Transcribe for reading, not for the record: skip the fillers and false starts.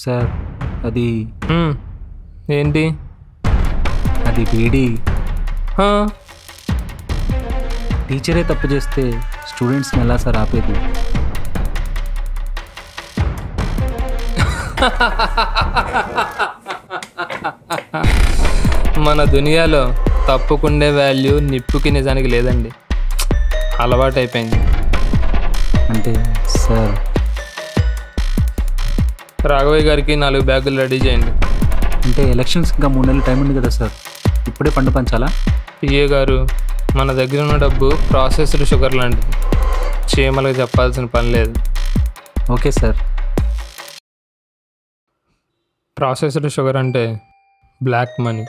Sir అది ఏంటి అది బీడీ. ఆ, టీచరే తప్పు చేస్తే స్టూడెంట్స్ని ఎలా సార్ ఆపేది? మన దునియాలో తప్పుకుండే వాల్యూ నిప్పుకి నిజానికి లేదండి, అలవాటు అయిపోయింది. అంటే సార్ రాఘవయ్య గారికి 4 బ్యాగులు రెడీ చేయండి. అంటే ఎలక్షన్స్ ఇంకా 3 నెలలు టైం ఉంది కదా సార్, ఇప్పుడే ఫండ్ పంచాలా? పిఏ గారు, మన దగ్గర ఉన్న డబ్బు ప్రాసెస్డ్ షుగర్ లాంటిది, చీమలకు చెప్పాల్సిన పని లేదు. Okay sir. ప్రాసెస్డ్ షుగర్ అంటే బ్లాక్ మనీ.